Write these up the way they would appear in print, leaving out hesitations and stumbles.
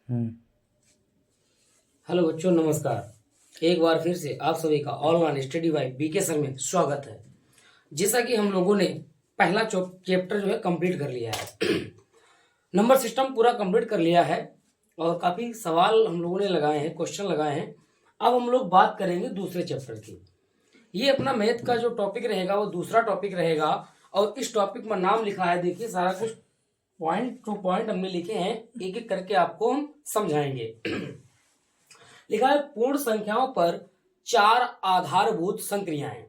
Hello बच्चों, नमस्कार। एक बार फिर से आप सभी का online study by BK sir में स्वागत है। जैसा कि हम लोगों ने पहला चैप्टर जो है कंप्लीट कर लिया है नंबर सिस्टम पूरा कंप्लीट कर लिया है और काफ़ी सवाल हम लोगों ने लगाए हैं, क्वेश्चन लगाए हैं। अब हम लोग बात करेंगे दूसरे चैप्टर की। ये अपना मैथ का जो टॉपिक रहेगा वो दूसरा टॉपिक रहेगा और इस टॉपिक में नाम लिखा है, देखिए सारा कुछ पॉइंट टू पॉइंट हमने लिखे हैं, एक एक करके आपको हम समझाएंगे। लिखा है पूर्ण संख्याओं पर चार आधारभूत संक्रियाएं।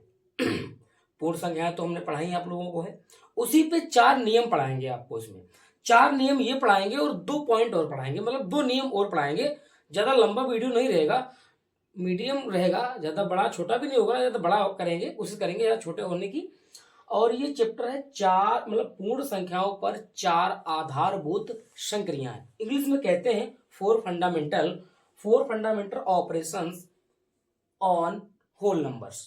पूर्ण संख्याएं तो हमने पढ़ाई आप लोगों को है, उसी पे चार नियम पढ़ाएंगे आपको। इसमें चार नियम ये पढ़ाएंगे और 2 पॉइंट और पढ़ाएंगे, मतलब 2 नियम और पढ़ाएंगे। ज्यादा लंबा वीडियो नहीं रहेगा, मीडियम रहेगा, ज्यादा बड़ा छोटा भी नहीं होगा, ज्यादा बड़ा करेंगे, कोशिश करेंगे ज्यादा छोटे होने की। और ये चैप्टर है चार, मतलब पूर्ण संख्याओं पर चार आधारभूत संक्रियाएं। इंग्लिश में कहते हैं four fundamental operations on whole numbers.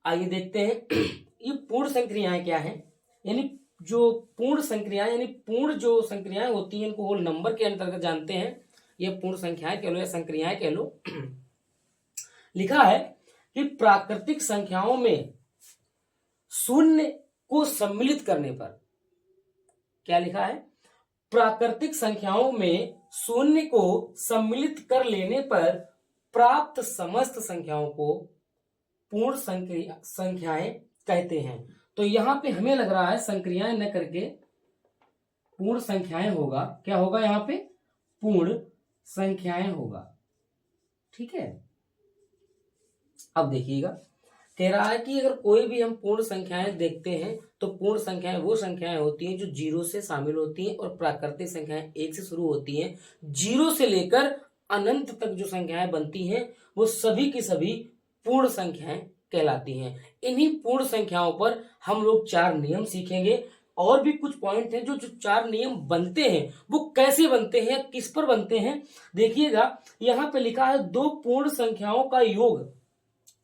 आइए देखते हैं ये पूर्ण संक्रियाएं क्या है। यानी जो पूर्ण संक्रियाएं, यानी पूर्ण जो संक्रियाएं होती हैं इनको होल नंबर के अंतर्गत जानते हैं। ये पूर्ण संख्याएं कह लो या संक्रियाएं कह लो। लिखा है कि प्राकृतिक संख्याओं में शून्य को सम्मिलित करने पर, क्या लिखा है, प्राकृतिक संख्याओं में शून्य को सम्मिलित कर लेने पर प्राप्त समस्त संख्याओं को पूर्ण संख्याएं कहते हैं। तो यहां पे हमें लग रहा है संक्रियाएं न करके पूर्ण संख्याएं होगा। क्या होगा यहां पे? पूर्ण संख्याएं होगा। ठीक है, अब देखिएगा, कह रहा है कि अगर कोई भी हम पूर्ण संख्याएं देखते हैं तो पूर्ण संख्याएं वो संख्याएं होती हैं जो 0 से शामिल होती हैं और प्राकृतिक संख्याएं 1 से शुरू होती हैं। 0 से लेकर अनंत तक जो संख्याएं बनती हैं वो सभी की सभी पूर्ण संख्याएं कहलाती हैं। इन्हीं पूर्ण संख्याओं पर हम लोग चार नियम सीखेंगे। और भी कुछ पॉइंट हैं जो चार नियम बनते हैं वो कैसे बनते हैं, किस पर बनते हैं, देखिएगा। यहां पे लिखा है दो पूर्ण संख्याओं का योग।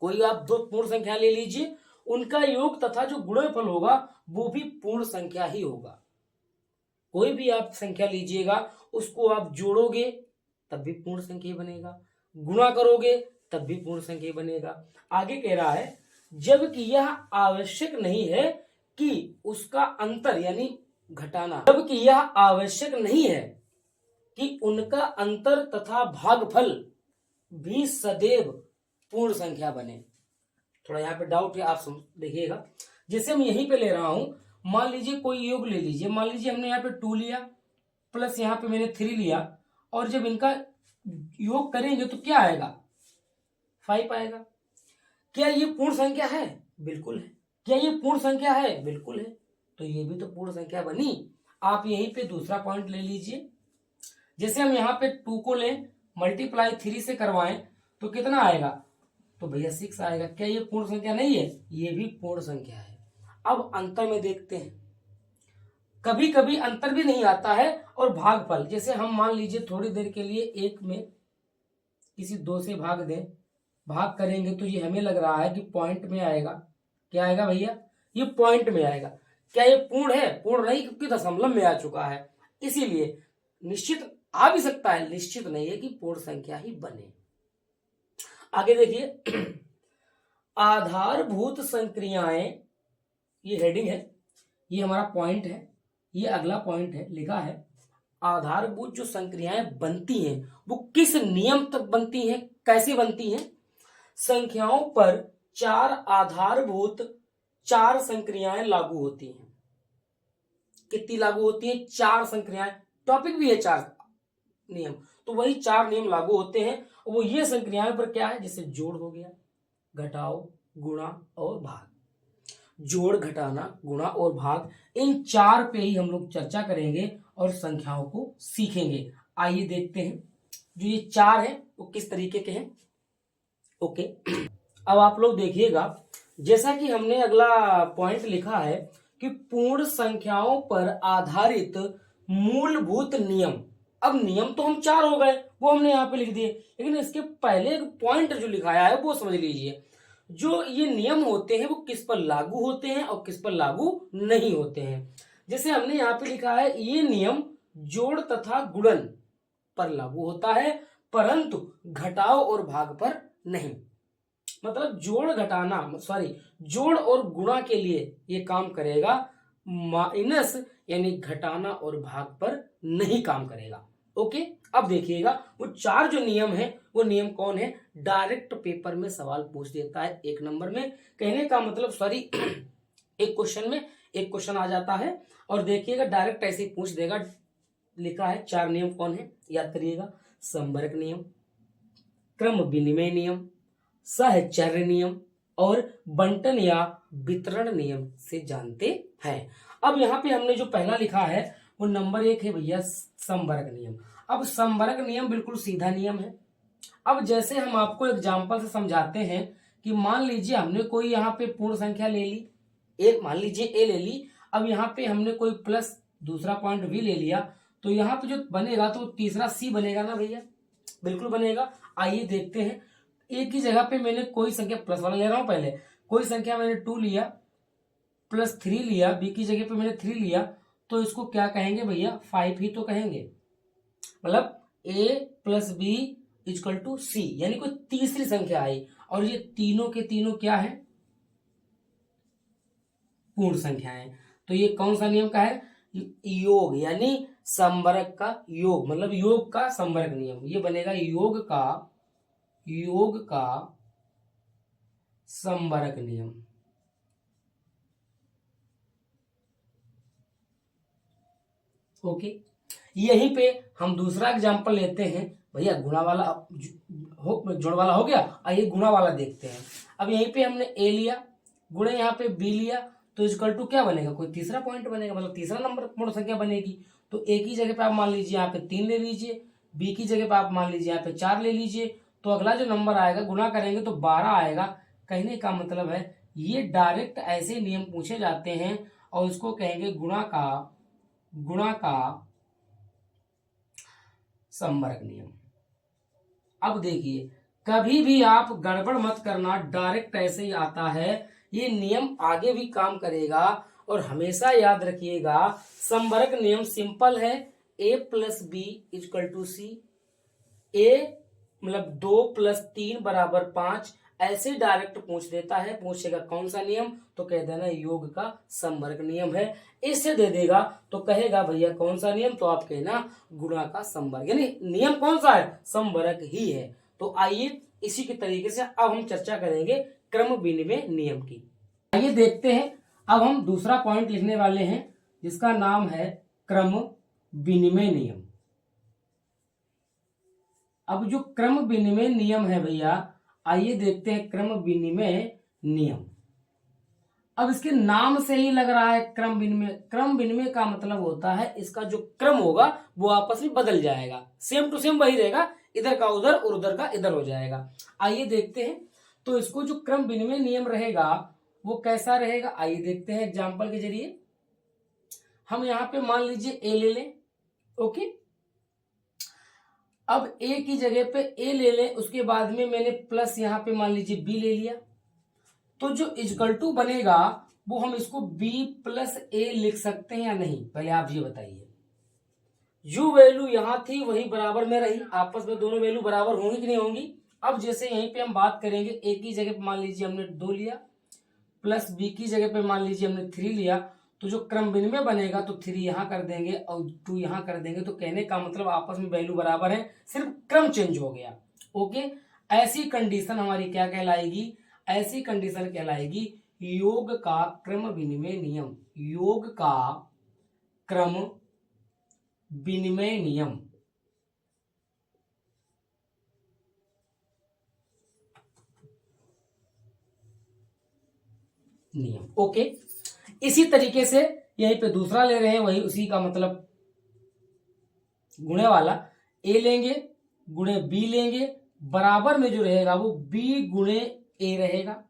कोई आप दो पूर्ण संख्या ले लीजिए, उनका योग तथा जो गुणनफल होगा वो भी पूर्ण संख्या ही होगा। कोई भी आप संख्या लीजिएगा, उसको आप जोड़ोगे तब भी पूर्ण संख्या बनेगा, गुणा करोगे तब भी पूर्ण संख्या बनेगा। आगे कह रहा है जबकि यह आवश्यक नहीं है कि उसका अंतर यानी घटाना, जबकि यह आवश्यक नहीं है कि उनका अंतर तथा भागफल भी सदैव पूर्ण संख्या बने। थोड़ा यहाँ पे डाउट है, आप देखिएगा। जैसे मैं यहीं पे ले रहा हूं, मान लीजिए कोई योग ले लीजिए, मान लीजिए हमने यहाँ पे 2 लिया प्लस यहाँ पे मैंने 3 लिया, और जब इनका योग करेंगे तो क्या आएगा? 5 आएगा। क्या ये पूर्ण संख्या है? बिल्कुल है। क्या ये पूर्ण संख्या है? बिल्कुल है। तो ये भी तो पूर्ण संख्या बनी। आप यहीं पे दूसरा पॉइंट ले लीजिए। जैसे हम यहाँ पे 2 को लें, मल्टीप्लाई 3 से करवाएं तो कितना आएगा? तो भैया 6 आएगा। क्या ये पूर्ण संख्या नहीं है? ये भी पूर्ण संख्या है। अब अंतर में देखते हैं, कभी कभी अंतर भी नहीं आता है। और भागफल, जैसे हम मान लीजिए थोड़ी देर के लिए 1 में किसी 2 से भाग दें, भाग करेंगे तो ये हमें लग रहा है कि पॉइंट में आएगा। क्या आएगा भैया? ये पॉइंट में आएगा। क्या ये पूर्ण है? पूर्ण नहीं, क्योंकि दशमलव में आ चुका है। इसीलिए निश्चित आ भी सकता है, निश्चित नहीं है कि पूर्ण संख्या ही बने। आगे देखिए, आधारभूत संक्रियाएं, ये हेडिंग है, ये हमारा पॉइंट है, ये अगला पॉइंट है। लिखा है आधारभूत जो संक्रियाएं बनती हैं वो किस नियम तक बनती हैं, कैसे बनती हैं? संख्याओं पर चार आधारभूत चार संक्रियाएं लागू होती हैं। कितनी लागू होती हैं? 4 संक्रियाएं। टॉपिक भी है 4 नियम, तो वही 4 नियम लागू होते हैं। वो ये संक्रियाएं पर क्या है? जैसे जोड़ हो गया, घटाओ, गुणा और भाग। जोड़, घटाना, गुणा और भाग, इन 4 पे ही हम लोग चर्चा करेंगे और संख्याओं को सीखेंगे। आइए देखते हैं जो ये 4 हैं वो किस तरीके के हैं। ओके, अब आप लोग देखिएगा, जैसा कि हमने अगला पॉइंट लिखा है कि पूर्ण संख्याओं पर आधारित मूलभूत नियम। अब नियम तो हम 4 हो गए, वो हमने यहाँ पे लिख दिए, लेकिन इसके पहले एक पॉइंट जो लिखाया है वो समझ लीजिए। जो ये नियम होते हैं वो किस पर लागू होते हैं और किस पर लागू नहीं होते हैं। जैसे हमने यहाँ पे लिखा है ये नियम जोड़ तथा गुणन पर लागू होता है, परंतु घटाव और भाग पर नहीं। मतलब जोड़ और गुणा के लिए ये काम करेगा, माइनस यानी घटाना और भाग पर नहीं काम करेगा। ओके, अब देखिएगा वो 4 जो नियम है वो नियम कौन है, डायरेक्ट पेपर में सवाल पूछ देता है 1 नंबर में। कहने का मतलब एक क्वेश्चन में एक क्वेश्चन आ जाता है और देखिएगा डायरेक्ट ऐसे ही पूछ देगा। लिखा है 4 नियम कौन है, याद करिएगा, संबरक नियम, क्रम विनिमय नियम, सहचर्य नियम और बंटन या वितरण नियम से जानते हैं। अब यहाँ पे हमने जो पहला लिखा है वो नंबर 1 है भैया संबरक नियम। अब संबरक नियम बिल्कुल सीधा नियम है। अब जैसे हम आपको एग्जाम्पल से समझाते हैं कि मान लीजिए हमने कोई यहाँ पे पूर्ण संख्या ले ली, एक मान लीजिए ए ले ली। अब यहाँ पे हमने कोई प्लस दूसरा पॉइंट भी ले लिया, तो यहाँ पे जो बनेगा तो तीसरा सी बनेगा ना भैया, बिल्कुल बनेगा। आइए देखते हैं, एक ही जगह पे मैंने कोई संख्या प्लस वाला ले रहा हूं, पहले कोई संख्या मैंने 2 लिया, प्लस 3 लिया, बी की जगह पे मैंने 3 लिया, तो इसको क्या कहेंगे भैया, 5 ही तो कहेंगे। मतलब ए प्लस बी इक्वल टू सी, यानी कोई तीसरी संख्या आई और ये तीनों के तीनों क्या है, पूर्ण संख्याएं। तो ये कौन सा नियम का है, योग यानी संबरक का योग, मतलब योग का संबरक नियम। ये बनेगा योग का संबरक नियम। ओके, यहीं पे हम दूसरा एग्जांपल लेते हैं भैया, गुणा वाला जोड़ वाला हो गया, आइए गुणा वाला देखते हैं। अब यहीं पे हमने ए लिया, गुणे यहाँ पे बी लिया, तो इक्वल टू क्या बनेगा, कोई तीसरा पॉइंट बनेगा, मतलब तीसरा नंबर पूर्ण संख्या बनेगी। तो ए की जगह पे आप मान लीजिए यहाँ पे 3 ले लीजिए, बी की जगह पे आप मान लीजिए यहाँ पे 4 ले लीजिए, तो अगला जो नंबर आएगा गुणा करेंगे तो 12 आएगा। कहने का मतलब है ये डायरेक्ट ऐसे नियम पूछे जाते हैं और इसको कहेंगे गुणा का संबरक नियम। अब देखिए, कभी भी आप गड़बड़ मत करना, डायरेक्ट ऐसे ही आता है, ये नियम आगे भी काम करेगा। और हमेशा याद रखिएगा संबरक नियम सिंपल है, ए प्लस बी इक्वल टू सी, ए मतलब 2 प्लस 3 बराबर 5, ऐसे डायरेक्ट पूछ देता है। पूछेगा कौन सा नियम, तो कह देना योग का संबरक नियम है। इससे दे देगा तो कहेगा भैया कौन सा नियम, तो आप कहना गुणा का संबरक, यानी नियम कौन सा है, संबरक ही है। तो आइए इसी के तरीके से अब हम चर्चा करेंगे क्रम विनिमय नियम की। आइए देखते हैं, अब हम दूसरा पॉइंट लिखने वाले हैं जिसका नाम है क्रम विनिमय नियम। अब जो क्रम विनिमय नियम है भैया, आइए देखते हैं क्रम विनिमय नियम। अब इसके नाम से ही लग रहा है क्रम विनिमय। क्रम विनिमय का मतलब होता है इसका जो क्रम होगा वो आपस में बदल जाएगा, सेम टू सेम वही रहेगा, इधर का उधर और उधर का इधर हो जाएगा। आइए देखते हैं, तो इसको जो क्रम विनिमय नियम रहेगा वो कैसा रहेगा, आइए देखते हैं एग्जाम्पल के जरिए। हम यहां पे मान लीजिए ए ले लें, ओके। अब ए की जगह पे ए ले लें, उसके बाद में मैंने प्लस यहां पे मान लीजिए बी ले लिया, तो जो इक्वल टू बनेगा वो हम इसको b प्लस ए लिख सकते हैं या नहीं, पहले आप ये बताइए। जो वैल्यू यहां थी वही बराबर में रही, आपस में दोनों वैल्यू बराबर होंगी कि नहीं होंगी। अब जैसे यहीं पे हम बात करेंगे, ए की जगह पे मान लीजिए हमने 2 लिया, प्लस बी की जगह पे मान लीजिए हमने 3 लिया, तो जो क्रम विनिमय बनेगा तो 3 यहां कर देंगे और 2 यहां कर देंगे। तो कहने का मतलब आपस में वैल्यू बराबर है, सिर्फ क्रम चेंज हो गया। ओके, ऐसी कंडीशन हमारी क्या कहलाएगी, ऐसी कंडीशन कहलाएगी योग का क्रम विनिमय नियम। योग का क्रम विनिमय नियम। ओके, इसी तरीके से यहीं पे दूसरा ले रहे हैं, वही उसी का मतलब गुणे वाला। ए लेंगे गुणे बी लेंगे, बराबर में जो रहेगा वो बी गुणे ए रहेगा।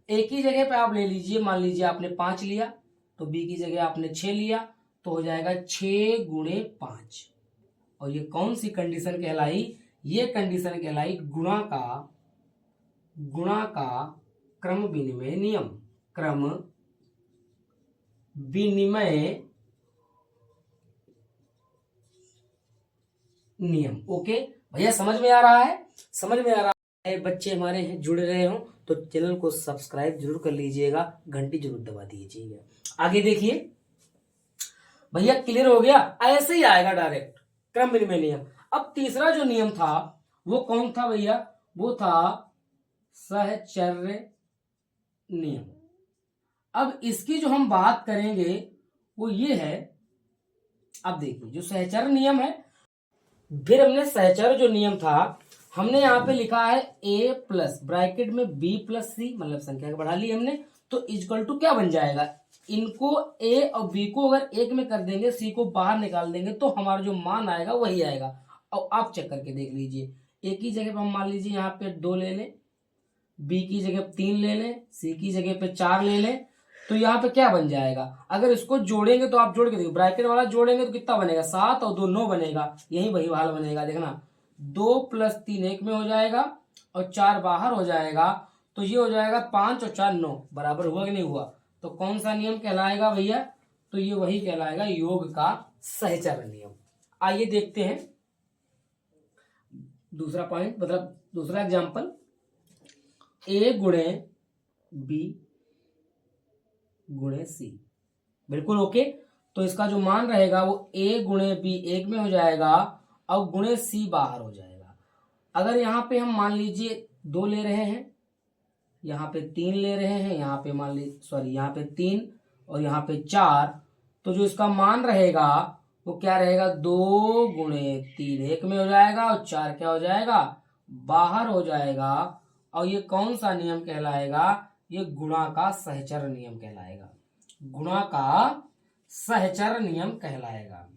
ए की जगह पे आप ले लीजिए, मान लीजिए आपने 5 लिया, तो बी की जगह आपने 6 लिया, तो हो जाएगा 6 गुणे 5। और ये कौन सी कंडीशन कहलाई, ये कंडीशन कहलाई गुणा का क्रम विनिमय नियम। क्रम विनिमय नियम। ओके भैया, समझ में आ रहा है? समझ में आ रहा है? बच्चे हमारे हैं जुड़ रहे हो तो चैनल को सब्सक्राइब जरूर कर लीजिएगा, घंटी जरूर दबा दीजिएगा। आगे देखिए भैया, क्लियर हो गया? ऐसे ही आएगा डायरेक्ट, क्रम विनिमय नियम। अब तीसरा जो नियम था वो कौन था भैया? वो था सहचर्य नियम। अब इसकी जो हम बात करेंगे वो ये है, अब देखिए जो सहचर्य नियम है, फिर हमने सहचर्य जो नियम था हमने यहाँ पे लिखा है a प्लस ब्रैकेट में b प्लस सी, मतलब संख्या को बढ़ा ली हमने, तो इक्वल टू क्या बन जाएगा? इनको a और b को अगर एक में कर देंगे, c को बाहर निकाल देंगे तो हमारा जो मान आएगा वही आएगा। अब आप चेक करके देख लीजिए, a की जगह पे हम मान लीजिए यहाँ पे 2 ले लें, b की जगह 3 ले लें, c की जगह पे 4 ले लें, तो यहाँ पे क्या बन जाएगा? अगर इसको जोड़ेंगे तो आप जोड़ के देखो, ब्रैकेट वाला जोड़ेंगे तो कितना बनेगा? 7 और 2 9 बनेगा। यही वही हाल बनेगा, देखना 2 प्लस 3 1 में हो जाएगा और 4 बाहर हो जाएगा, तो ये हो जाएगा 5 और 4 9, बराबर हुआ कि नहीं हुआ? तो कौन सा नियम कहलाएगा भैया? तो ये वही कहलाएगा योग का सहचर्य नियम। आइए देखते हैं दूसरा पॉइंट, मतलब दूसरा एग्जाम्पल, a गुणे b गुणे सी। बिल्कुल ओके। तो इसका जो मान रहेगा वो a गुणे b एक में हो जाएगा और गुणे सी बाहर हो जाएगा। अगर यहाँ पे हम मान लीजिए 2 ले रहे हैं, यहाँ पे 3 ले रहे हैं, यहाँ पे मान लीजिए सॉरी यहाँ पे 3 और यहाँ पे 4, तो जो इसका मान रहेगा वो क्या रहेगा? 2 गुणे 3 एक में हो जाएगा और 4 क्या हो जाएगा? बाहर हो जाएगा। और ये कौन सा नियम कहलाएगा? ये गुणा का सहचर्य नियम कहलाएगा। गुणा का सहचर्य नियम कहलाएगा।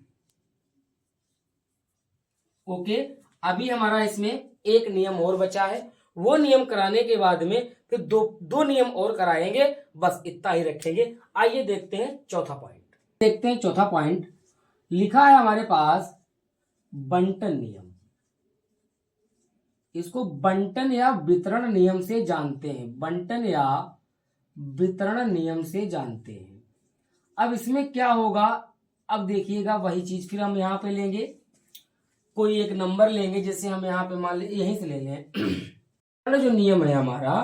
ओके, अभी हमारा इसमें एक नियम और बचा है, वो नियम कराने के बाद में फिर दो नियम और कराएंगे, बस इतना ही रखेंगे। आइए देखते हैं चौथा पॉइंट। देखते हैं चौथा पॉइंट, लिखा है हमारे पास बंटन नियम। इसको बंटन या वितरण नियम से जानते हैं, बंटन या वितरण नियम से जानते हैं। अब इसमें क्या होगा? अब देखिएगा वही चीज फिर हम यहाँ पे लेंगे, कोई एक नंबर लेंगे, जैसे हम यहाँ पे मान लीजिए यहीं से ले लें। जो नियम है हमारा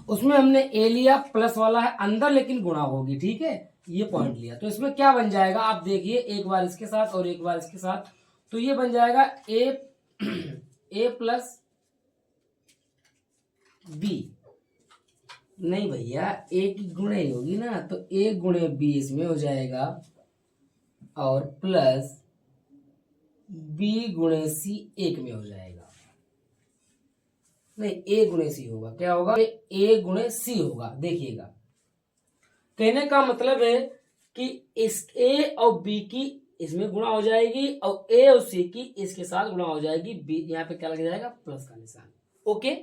उसमें हमने ए लिया, प्लस वाला है अंदर लेकिन गुणा होगी, ठीक है, ये पॉइंट लिया, तो इसमें क्या बन जाएगा? आप देखिए एक बार इसके साथ और एक बार इसके साथ, तो ये बन जाएगा ए प्लस बी। नहीं भैया, ए की गुणे ही होगी ना, तो ए गुणे बी इसमें हो जाएगा और प्लस बी गुणे सी एक में हो जाएगा। नहीं, ए गुणे सी होगा, क्या होगा? ए गुणे सी होगा। देखिएगा, कहने का मतलब है कि इस ए और बी की इसमें गुणा हो जाएगी और ए और सी की इसके साथ गुणा हो जाएगी। बी यहाँ पे क्या लग जाएगा? प्लस का निशान। ओके,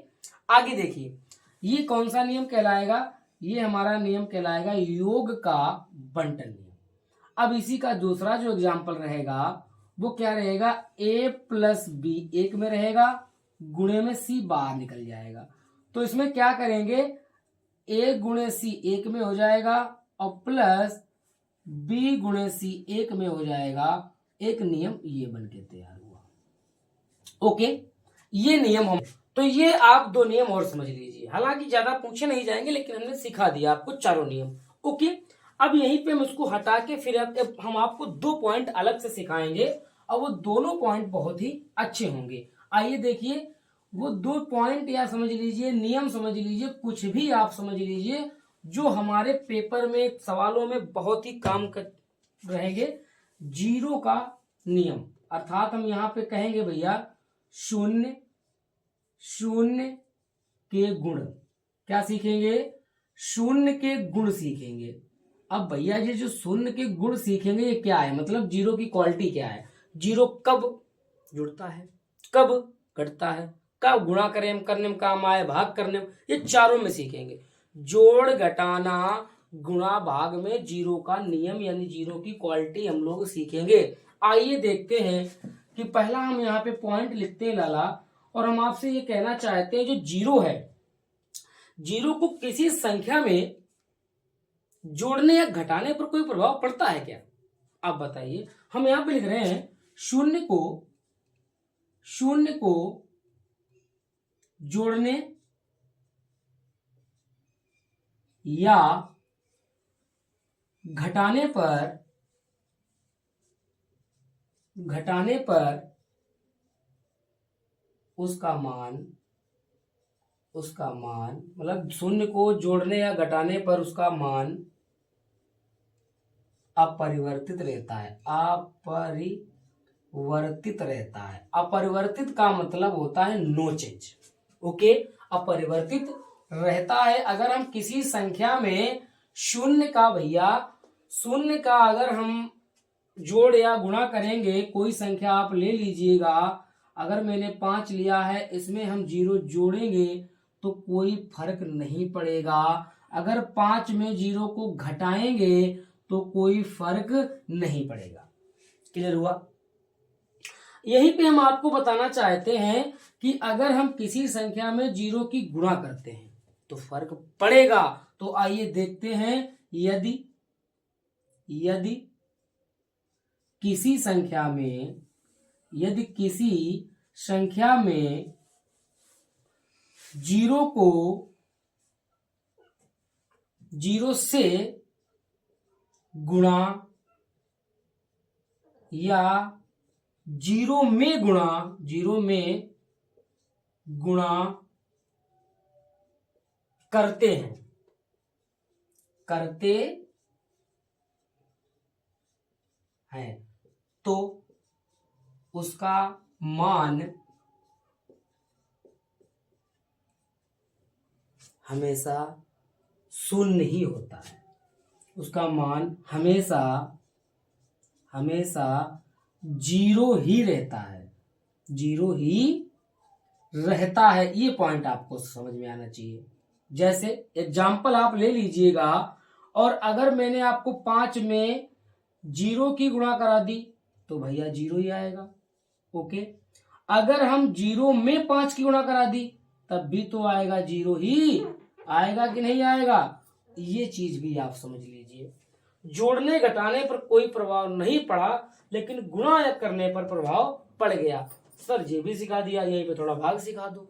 आगे देखिए, ये कौन सा नियम कहलाएगा? ये हमारा नियम कहलाएगा योग का बंटन नियम। अब इसी का दूसरा जो एग्जाम्पल रहेगा वो क्या रहेगा? a प्लस बी एक में रहेगा, गुणे में c बाहर निकल जाएगा, तो इसमें क्या करेंगे? a गुणे c एक में हो जाएगा और प्लस b गुणे c एक में हो जाएगा। एक नियम ये बन के तैयार हुआ। ओके, ये नियम हम, तो ये आप 2 नियम और समझ लीजिए, हालांकि ज्यादा पूछे नहीं जाएंगे लेकिन हमने सिखा दिया आपको चारों नियम। ओके, अब यहीं पे हम इसको हटा के फिर हम आपको 2 पॉइंट अलग से सिखाएंगे और वो दोनों पॉइंट बहुत ही अच्छे होंगे। आइए देखिए, वो 2 पॉइंट या समझ लीजिए नियम, समझ लीजिए कुछ भी आप समझ लीजिए, जो हमारे पेपर में सवालों में बहुत ही काम कर रहेंगे। जीरो का नियम, अर्थात हम यहाँ पे कहेंगे भैया शून्य, शून्य के गुण, क्या सीखेंगे? शून्य के गुण सीखेंगे। अब भैया ये जो शून्य के गुण सीखेंगे ये क्या है? मतलब जीरो की क्वालिटी क्या है? जीरो कब जुड़ता है, कब घटता है, कब गुणा करने में काम आए, भाग करने में, ये चारों में सीखेंगे। जोड़, घटाना, गुणा, भाग में जीरो का नियम यानी जीरो की क्वालिटी हम लोग सीखेंगे। आइए देखते हैं कि पहला हम यहाँ पे पॉइंट लिखते हैं लाला, और हम आपसे ये कहना चाहते हैं जो जीरो है, जीरो को किसी संख्या में जोड़ने या घटाने पर कोई प्रभाव पड़ता है क्या? आप बताइए। हम यहाँ पे लिख रहे हैं शून्य को शून्य को जोड़ने या घटाने पर उसका मान मतलब शून्य को जोड़ने या घटाने पर उसका मान अपरिवर्तित रहता है। अपरिवर्तित का मतलब होता है नो चेंज। ओके, अपरिवर्तित रहता है। अगर हम किसी संख्या में शून्य का अगर हम जोड़ या गुणा करेंगे, कोई संख्या आप ले लीजिएगा, अगर मैंने 5 लिया है, इसमें हम 0 जोड़ेंगे तो कोई फर्क नहीं पड़ेगा। अगर 5 में 0 को घटाएंगे तो कोई फर्क नहीं पड़ेगा। क्लियर हुआ? यहीं पे हम आपको बताना चाहते हैं कि अगर हम किसी संख्या में 0 की गुणा करते हैं तो फर्क पड़ेगा। तो आइए देखते हैं, यदि किसी संख्या में 0 को 0 से गुणा या 0 में गुणा करते हैं तो उसका मान हमेशा शून्य ही होता है। उसका मान हमेशा 0 ही रहता है। ये पॉइंट आपको समझ में आना चाहिए। जैसे एग्जाम्पल आप ले लीजिएगा, और अगर मैंने आपको 5 में 0 की गुणा करा दी तो भैया 0 ही आएगा। ओके, अगर हम 0 में 5 की गुणा करा दी तब भी तो आएगा, 0 ही आएगा कि नहीं आएगा? ये चीज भी आप समझ लीजिए। जोड़ने घटाने पर कोई प्रभाव नहीं पड़ा, लेकिन गुणा करने पर प्रभाव पड़ गया। सर ये भी सिखा दिया, यहीं पे थोड़ा भाग सिखा दो।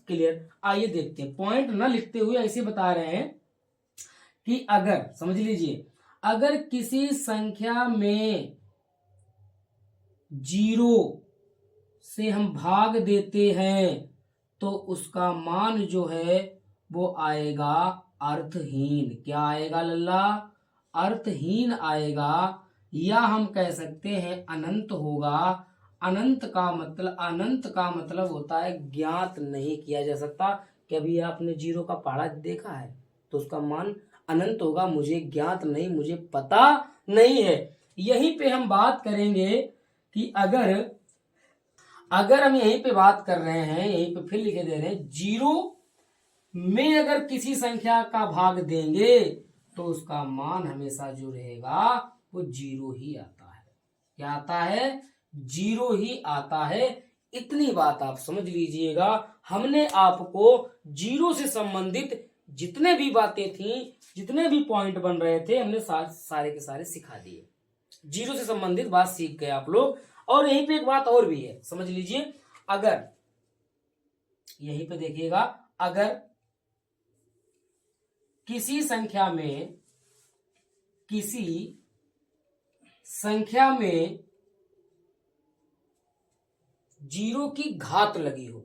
क्लियर? आइए देखते हैं। पॉइंट ना लिखते हुए ऐसे बता रहे हैं कि अगर, समझ लीजिए, अगर किसी संख्या में 0 से हम भाग देते हैं तो उसका मान जो है वो आएगा अर्थहीन। क्या आएगा लल्ला? अर्थहीन आएगा, या हम कह सकते हैं अनंत होगा। अनंत का मतलब होता है ज्ञात नहीं किया जा सकता। कभी आपने 0 का पहाड़ा देखा है तो उसका मान अनंत होगा। मुझे ज्ञात नहीं, मुझे पता नहीं है। यहीं पे हम बात करेंगे कि अगर हम यहीं पे बात कर रहे हैं, यहीं पे फिर लिखे दे रहे हैं, 0 में अगर किसी संख्या का भाग देंगे तो उसका मान हमेशा जो रहेगा वो 0 ही आता है। क्या आता है? 0 ही आता है। इतनी बात आप समझ लीजिएगा। हमने आपको 0 से संबंधित जितने भी बातें थी, जितने भी पॉइंट बन रहे थे, हमने सारे के सारे सिखा दिए। 0 से संबंधित बात सीख गए आप लोग। और यहीं पे एक बात और भी है, समझ लीजिए। अगर यहीं पे देखिएगा, अगर किसी संख्या में 0 की घात लगी हो,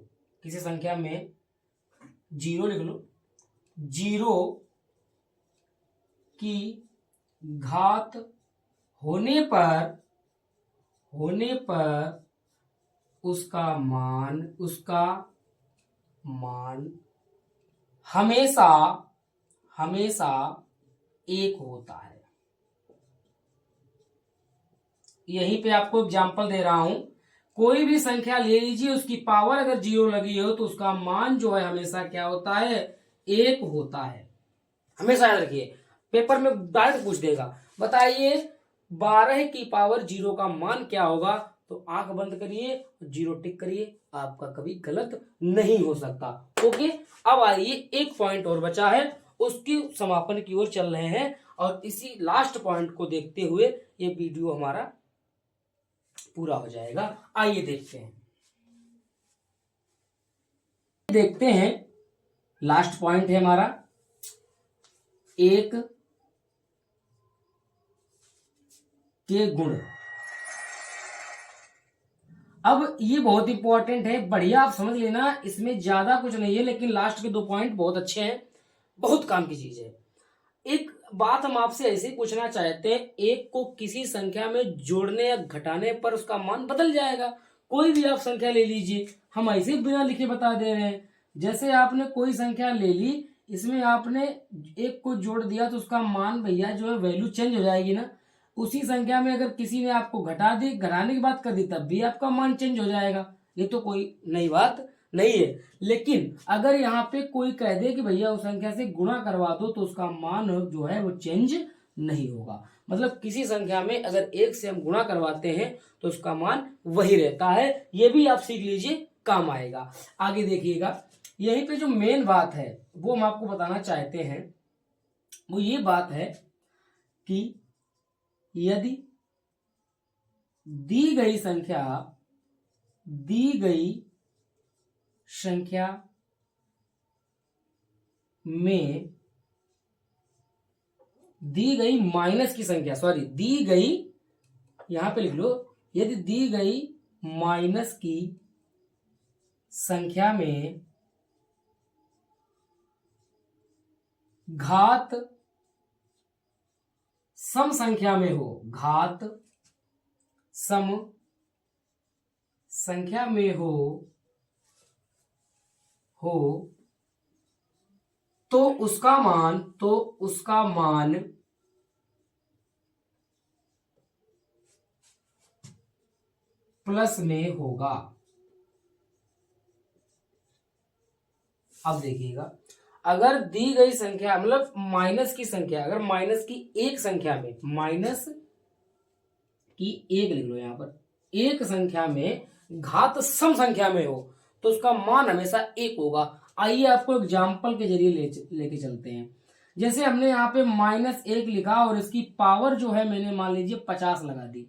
किसी संख्या में 0 लिख लो, 0 की घात होने पर उसका मान हमेशा 1 होता है। यहीं पे आपको एग्जांपल दे रहा हूं। कोई भी संख्या ले लीजिए, उसकी पावर अगर 0 लगी हो तो उसका मान जो है हमेशा क्या होता है? 1 होता है। हमेशा याद रखिए, पेपर में डायरेक्ट पूछ देगा, बताइए 12 की पावर 0 का मान क्या होगा? तो आंख बंद करिए, 0 टिक करिए, आपका कभी गलत नहीं हो सकता। ओके, अब आइए एक पॉइंट और बचा है, उसकी समापन की ओर चल रहे हैं, और इसी लास्ट पॉइंट को देखते हुए ये वीडियो हमारा पूरा हो जाएगा। आइए देखते हैं। देखते हैं लास्ट पॉइंट है हमारा एक के गुण। अब ये बहुत इंपॉर्टेंट है, बढ़िया आप समझ लेना, इसमें ज्यादा कुछ नहीं है लेकिन लास्ट के 2 पॉइंट बहुत अच्छे हैं, बहुत काम की चीज है। एक बात हम आपसे ऐसे ही पूछना चाहते हैं, एक को किसी संख्या में जोड़ने या घटाने पर उसका मान बदल जाएगा। कोई भी आप संख्या ले लीजिए, हम ऐसे ही बिना लिखे बता दे रहे हैं। जैसे आपने कोई संख्या ले ली, इसमें आपने एक को जोड़ दिया तो उसका मान भैया जो है वैल्यू चेंज हो जाएगी ना। उसी संख्या में अगर किसी ने आपको घटा दी, घटाने की बात कर दी, तब भी आपका मान चेंज हो जाएगा। ये तो कोई नई बात नहीं है। लेकिन अगर यहाँ पे कोई कह दे कि भैया उस संख्या से गुणा करवा दो तो उसका मान जो है वो चेंज नहीं होगा। मतलब किसी संख्या में अगर एक से हम गुणा करवाते हैं तो उसका मान वही रहता है। ये भी आप सीख लीजिए, काम आएगा। आगे देखिएगा, यहीं पे जो मेन बात है वो हम आपको बताना चाहते हैं, वो ये बात है कि यदि दी गई संख्या में दी गई माइनस की संख्या, सॉरी दी गई, यहां पे लिख लो, यदि दी गई माइनस की संख्या में घात सम संख्या में हो, घात सम संख्या में हो तो उसका मान प्लस में होगा। अब देखिएगा, अगर दी गई संख्या मतलब माइनस की संख्या, अगर माइनस की एक संख्या में, माइनस की एक लिख लो यहां पर, एक संख्या में घात सम संख्या में हो तो उसका मान हमेशा एक होगा। आइए आपको एग्जाम्पल के जरिए लेके चलते हैं। जैसे हमने यहाँ पे -1 लिखा और इसकी पावर जो है मैंने मान लीजिए 50 लगा दी।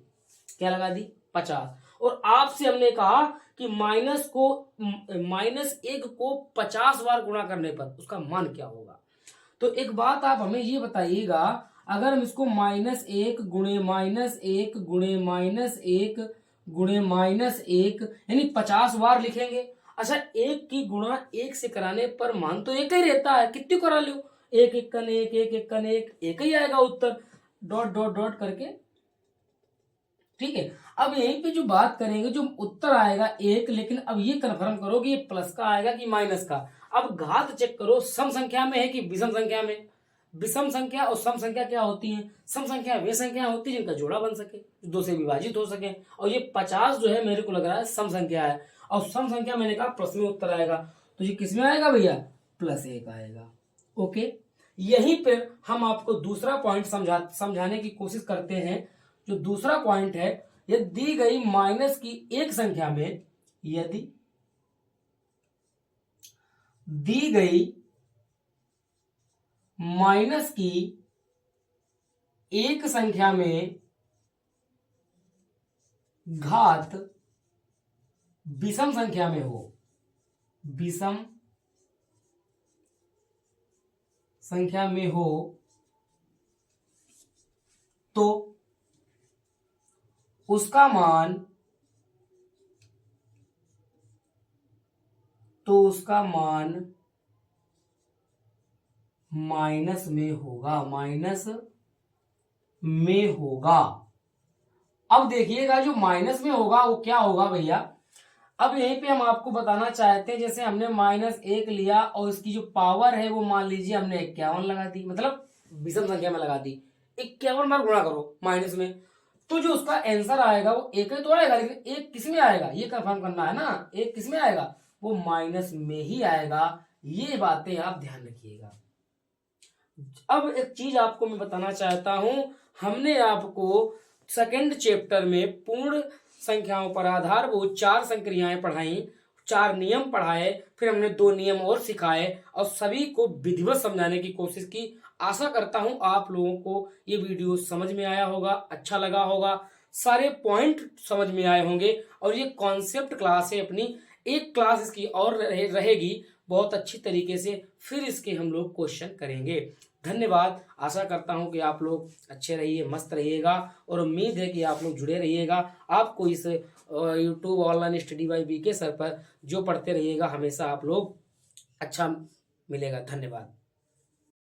क्या लगा दी? 50। और आपसे हमने कहा कि -1 को 50 बार गुणा करने पर उसका मान क्या होगा। तो एक बात आप हमें ये बताइएगा, अगर हम इसको -1 गुणे -1 गुणे -1 गुणे -1 यानी 50 बार लिखेंगे। अच्छा, एक की गुणा एक से कराने पर मान तो एक ही रहता है, कितनी करा लो, एक इक्कन एक, एक इक्कन एक ही आएगा उत्तर, डॉट डॉट डॉट करके। ठीक है, अब यहीं पे जो बात करेंगे, जो उत्तर आएगा एक, लेकिन अब ये कंफर्म करो कि ये प्लस का आएगा कि माइनस का। अब घात चेक करो, सम संख्या में है कि विषम संख्या में। विषम संख्या और सम संख्या क्या होती है? सम संख्या वे संख्या होती है जिनका जोड़ा बन सके, दो से विभाजित हो सके। और ये 50 जो है मेरे को लग रहा है सम संख्या है, और सम संख्या मैंने कहा प्लस में उत्तर आएगा, तो ये किस में आएगा भैया? +1 आएगा। ओके, यहीं पर हम आपको दूसरा पॉइंट समझाने की कोशिश करते हैं। जो दूसरा पॉइंट है, यदि दी गई माइनस की एक संख्या में, यदि दी गई माइनस की एक संख्या में घात विषम संख्या में हो, विषम संख्या में हो, तो उसका मान माइनस में होगा, माइनस में होगा। अब देखिएगा, जो माइनस में होगा वो क्या होगा भैया? अब यहीं पे हम आपको बताना चाहते हैं, जैसे हमने -1 लिया और इसकी जो पावर है वो मान लीजिए हमने 51 लगा दी, मतलब विषम संख्या में लगा दी। 51 बार गुणा करो माइनस में, तो जो उसका आंसर आएगा वो एक ही तो आएगा, लेकिन एक किस में आएगा ये कंफर्म करना है ना। एक किस में आएगा? वो माइनस में ही आएगा। ये बातें आप ध्यान रखिएगा। अब एक चीज आपको मैं बताना चाहता हूं, हमने आपको सेकंड चैप्टर में पूर्ण संख्याओं पर आधारभूत 4 संक्रियाएं पढ़ाई, 4 नियम पढ़ाए, फिर हमने 2 नियम और सिखाए और सभी को विधिवत समझाने की कोशिश की। आशा करता हूं आप लोगों को ये वीडियो समझ में आया होगा, अच्छा लगा होगा, सारे पॉइंट समझ में आए होंगे। और ये कॉन्सेप्ट क्लास है अपनी, एक क्लास इसकी और रहेगी, बहुत अच्छी तरीके से फिर इसके हम लोग क्वेश्चन करेंगे। धन्यवाद। आशा करता हूं कि आप लोग अच्छे रहिए, मस्त रहिएगा, और उम्मीद है कि आप लोग जुड़े रहिएगा। आपको इस YouTube online study by BK sir पर जो पढ़ते रहिएगा, हमेशा आप लोग अच्छा मिलेगा। धन्यवाद।